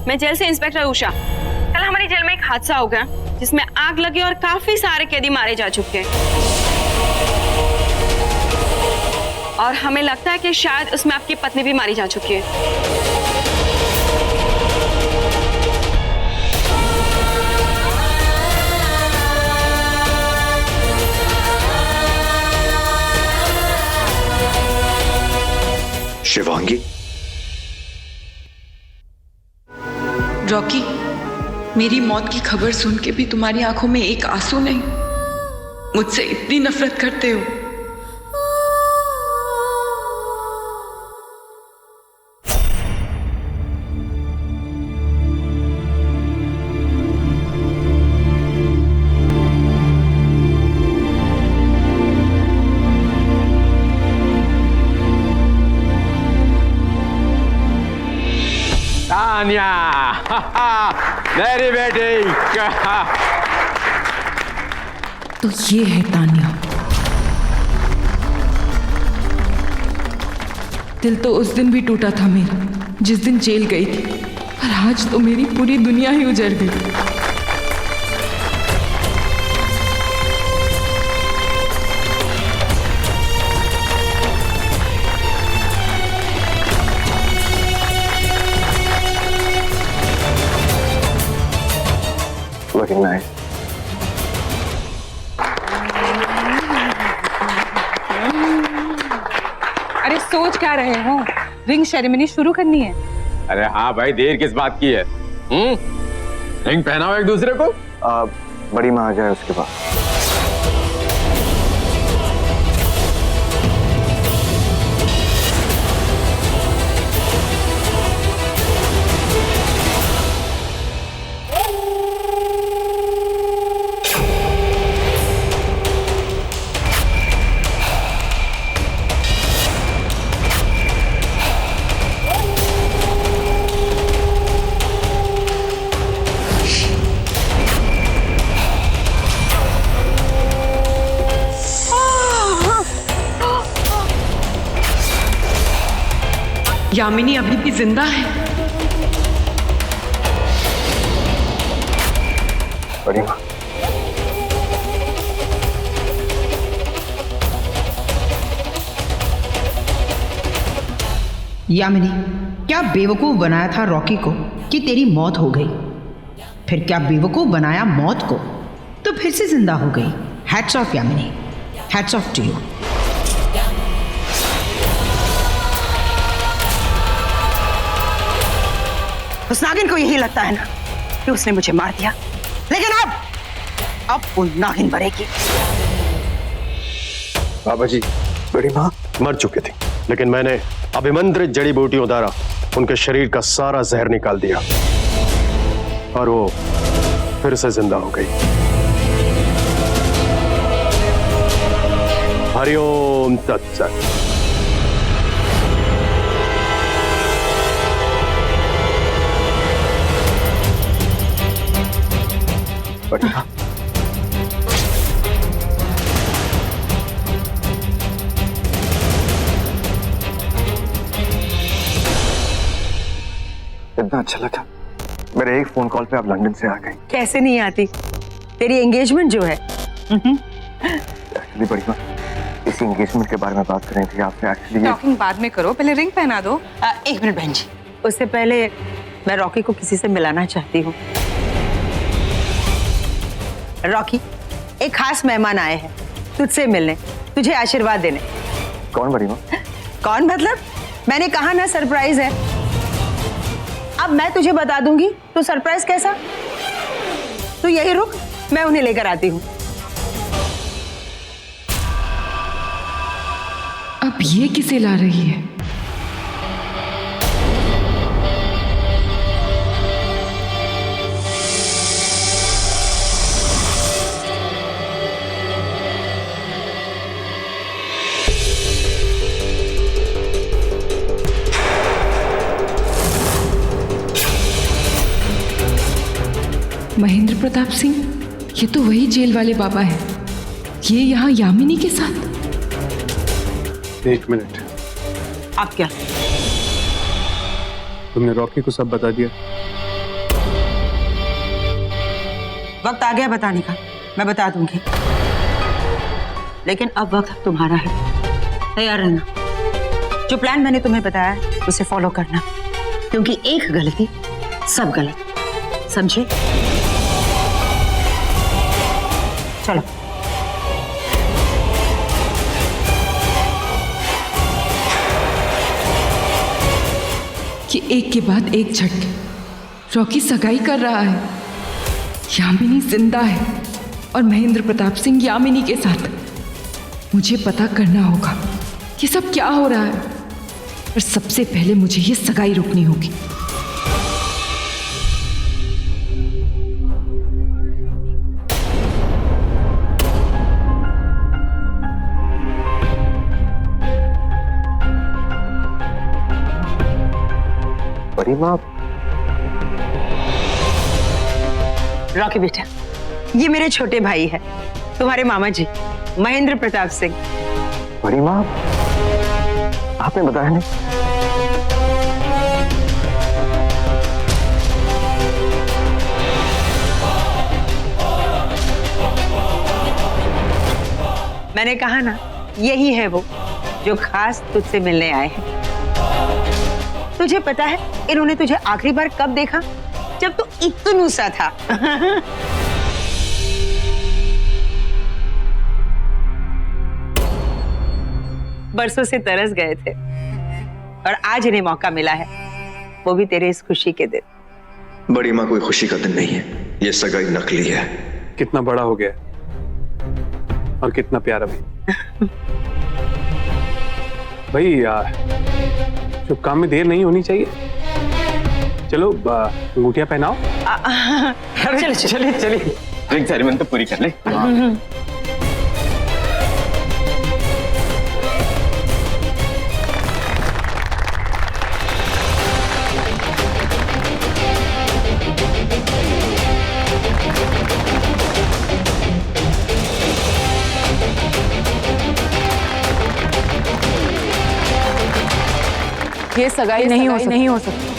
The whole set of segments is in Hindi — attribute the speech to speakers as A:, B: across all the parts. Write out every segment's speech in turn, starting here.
A: मैं जेल से इंस्पेक्टर उषा। कल हमारी जेल में एक हादसा हो गया जिसमें आग लगी और काफी सारे कैदी मारे जा चुके हैं और हमें लगता है कि शायद उसमें आपकी पत्नी भी मारी जा चुकी है।
B: शिवांगी,
C: रॉकी, मेरी मौत की खबर सुन के भी तुम्हारी आंखों में एक आंसू नहीं। मुझसे इतनी नफरत करते हो।
D: तान्या, मेरी बेटी।
C: तो ये है तान्या। दिल तो उस दिन भी टूटा था मेरा, जिस दिन जेल गई थी, पर आज तो मेरी पूरी दुनिया ही उजड़ गई।
B: Looking nice.
E: अरे सोच क्या रहे हो? रिंग सेरेमनी शुरू करनी है।
D: अरे हाँ भाई, देर किस बात की है? रिंग पहनाओ एक दूसरे को।
B: बड़ी माँ आ जाए उसके बाद।
C: यामिनी अभी भी जिंदा है।
B: बड़ी माँ,
F: यामिनी, क्या बेवकूफ बनाया था रॉकी को कि तेरी मौत हो गई, फिर क्या बेवकूफ बनाया मौत को तो फिर से जिंदा हो गई। Hats off Yamini, hats off to you. उस नागिन को यही लगता है ना कि उसने मुझे मार दिया, लेकिन अब वो नागिन मरेगी।
B: बाबा जी, बड़ी माँ मर चुकी थी, लेकिन मैंने अभिमंत्रित जड़ी बूटियों द्वारा उनके शरीर का सारा जहर निकाल दिया और वो फिर से जिंदा हो गई। हरिओम तत्सत। बढ़िया। इतना अच्छा लगा। मेरे एक फोन कॉल पे आप लंदन से आ गई।
F: कैसे नहीं आती, तेरी एंगेजमेंट जो है।
B: एक्चुअली बढ़िया, इसी एंगेजमेंट के बारे में बात कर रही थी आपसे। एक्चुअली
E: टॉकिंग बाद में करो, पहले रिंग पहना दो।
F: एक मिनट बहन जी, उससे पहले मैं रॉकी को किसी से मिलाना चाहती हूँ। रॉकी, एक खास मेहमान आए हैं तुझसे मिलने, तुझे आशीर्वाद देने।
B: कौन बड़ी माँ?
F: कौन मतलब? मैंने कहा ना सरप्राइज है। अब मैं तुझे बता दूंगी तो सरप्राइज कैसा? तू यही रुक, मैं उन्हें लेकर आती हूँ।
C: अब ये किसे ला रही है? महेंद्र प्रताप सिंह, ये तो वही जेल वाले बाबा हैं। ये यहाँ यामिनी के साथ।
G: एक मिनट,
F: आप क्या?
G: तुमने रॉकी को सब बता दिया?
F: वक्त आ गया बताने का, मैं बता दूंगी, लेकिन अब वक्त तुम्हारा है। तैयार रहना। जो प्लान मैंने तुम्हें बताया है उसे फॉलो करना, क्योंकि एक गलती सब गलत, समझे? चलो।
C: कि एक के बाद एक झटके रॉकी सगाई कर रहा है। यामिनी जिंदा है और महेंद्र प्रताप सिंह यामिनी के साथ। मुझे पता करना होगा कि सब क्या हो रहा है, और सबसे पहले मुझे ये सगाई रोकनी होगी।
B: बड़ी माँ,
F: रॉकी बेटा, ये मेरे छोटे भाई है, तुम्हारे मामा जी महेंद्र प्रताप सिंह।
B: बड़ी माँ, आपने बताया नहीं।
F: मैंने कहा ना, यही है वो जो खास तुझसे मिलने आए हैं। तुझे पता है इन्होंने तुझे आखिरी बार कब देखा? जब तू इतनू सा था। बरसों से तरस गए थे और आज इन्हें मौका मिला है, वो भी तेरे इस खुशी के दिन।
G: बड़ी माँ, कोई खुशी का दिन नहीं है, ये सगाई नकली है।
H: कितना बड़ा हो गया और कितना प्यारा भी। भाई शुभ काम में देर नहीं होनी चाहिए। चलो अंगूठियां पहनाओ।
F: चलो
D: चलिए चलिए, रिंग सेरेमनी तो पूरी कर ले।
E: ये सगाई नहीं हो सकती।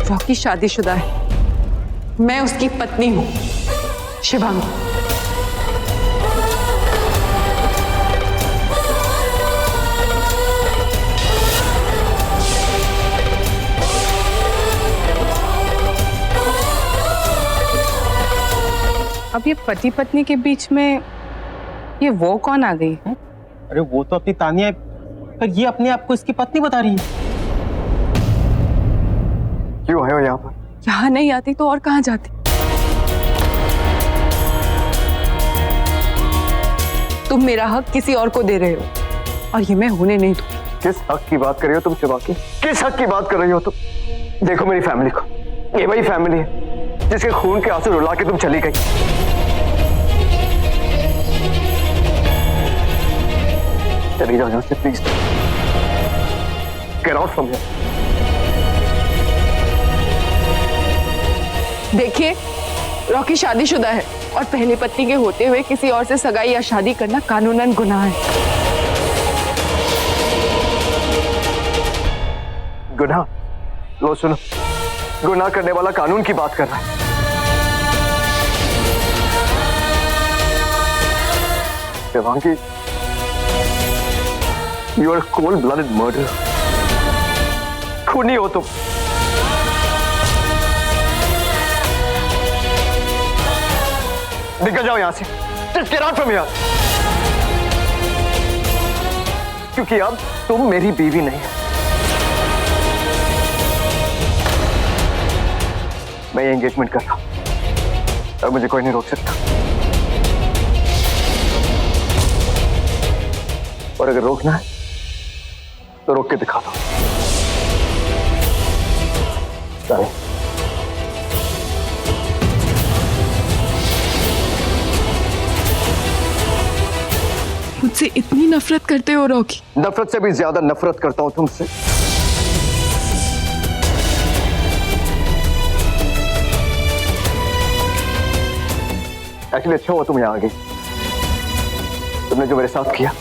E: रॉकी शादीशुदा है, मैं उसकी पत्नी हूँ शिवांगी। अब ये पति पत्नी के बीच में ये वो कौन आ गई है?
I: अरे वो तो अपनी तानिया है, पर ये अपने आप को इसकी पत्नी बता रही है।
B: क्यों आए हो यहाँ पर?
E: यहाँ नहीं आती तो और कहाँ जाती? तुम मेरा हक किसी और को दे रहे हो और ये मैं होने नहीं दूंगी।
B: किस हक की बात कर रही हो तुम शिवांगी? किस हक की बात कर रही हो तुम? देखो मेरी फैमिली को, ये वही फैमिली है जिसके खून के आंसू रुला के तुम चली गई। चली जाओ यहाँ से please. Get out from here.
E: देखिए, रॉकी शादीशुदा है और पहली पत्नी के होते हुए किसी और से सगाई या शादी करना कानूनन गुनाह है।
B: गुनाह? लो सुनो, गुनाह करने वाला कानून की बात कर रहा है। Shivangi, you are cold blooded murder. खूनी हो तुम। निकल जाओ यहां से। Just get out from here। क्योंकि अब तुम मेरी बीवी नहीं हो। मैं ये एंगेजमेंट कर रहा हूं और मुझे कोई नहीं रोक सकता। और अगर रोकना है तो रोक के दिखा दो। चलो।
C: मुझसे इतनी नफरत करते हो रॉकी?
B: नफरत से भी ज्यादा नफरत करता हूं तुमसे।
G: एक्चुअली अच्छा हुआ तुम यहाँ आ गई। तुमने जो मेरे साथ किया,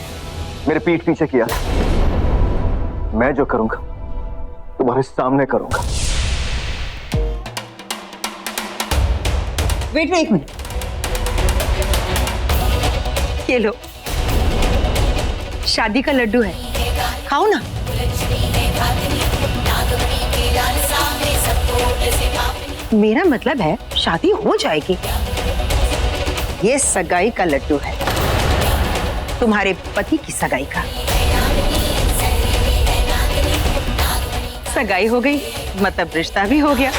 G: मेरे पीठ पीछे किया, मैं जो करूंगा तुम्हारे सामने करूंगा।
F: वेट एक मिनट,
E: ये लो, शादी का लड्डू है, खाओ ना। मेरा मतलब है शादी हो जाएगी। ये सगाई का लड्डू है, तुम्हारे पति की सगाई का। सगाई हो गई मतलब रिश्ता भी हो गया।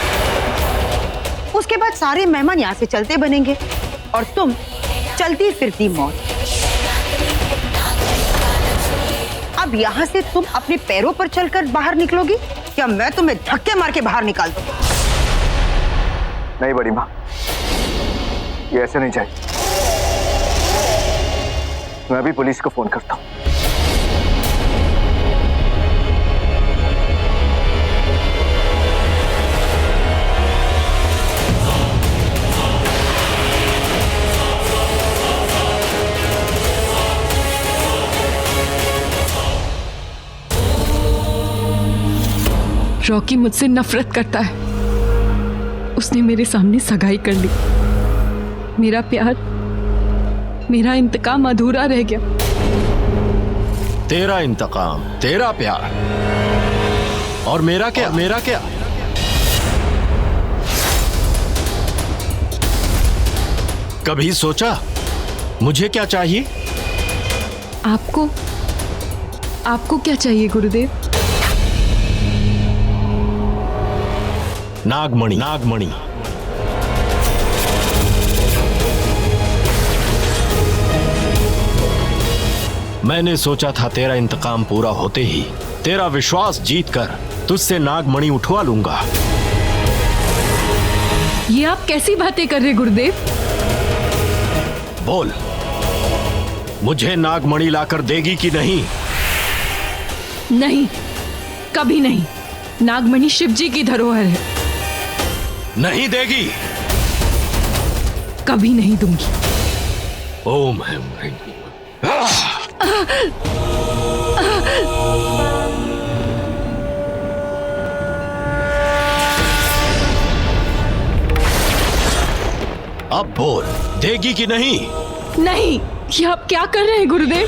E: उसके बाद सारे मेहमान यहाँ से चलते बनेंगे और तुम चलती फिरती मौत। अब यहाँ से तुम अपने पैरों पर चलकर बाहर निकलोगी या मैं तुम्हें धक्के मार के बाहर निकाल दूं?
G: नहीं बड़ी माँ, ये ऐसे नहीं चाहिए। मैं भी पुलिस को फोन करता हूँ।
C: रॉकी मुझसे नफरत करता है। उसने मेरे सामने सगाई कर ली। मेरा प्यार, मेरा इंतकाम अधूरा रह गया।
J: तेरा इंतकाम, तेरा प्यार, और मेरा क्या? मेरा क्या? कभी सोचा मुझे क्या चाहिए?
C: आपको क्या चाहिए गुरुदेव?
J: नागमणि, नागमणि। मैंने सोचा था तेरा इंतकाम पूरा होते ही तेरा विश्वास जीतकर तुझसे नागमणि उठवा लूंगा।
C: ये आप कैसी बातें कर रहे गुरुदेव?
J: बोल, मुझे नागमणि लाकर देगी कि नहीं?
C: नहीं, कभी नहीं। नागमणि शिव जी की धरोहर है।
J: नहीं देगी?
C: कभी नहीं दूंगी।
J: ओम ह्रीं ह्रीं। अब बोल, देगी कि नहीं?
C: नहीं, ये आप क्या कर रहे हैं गुरुदेव?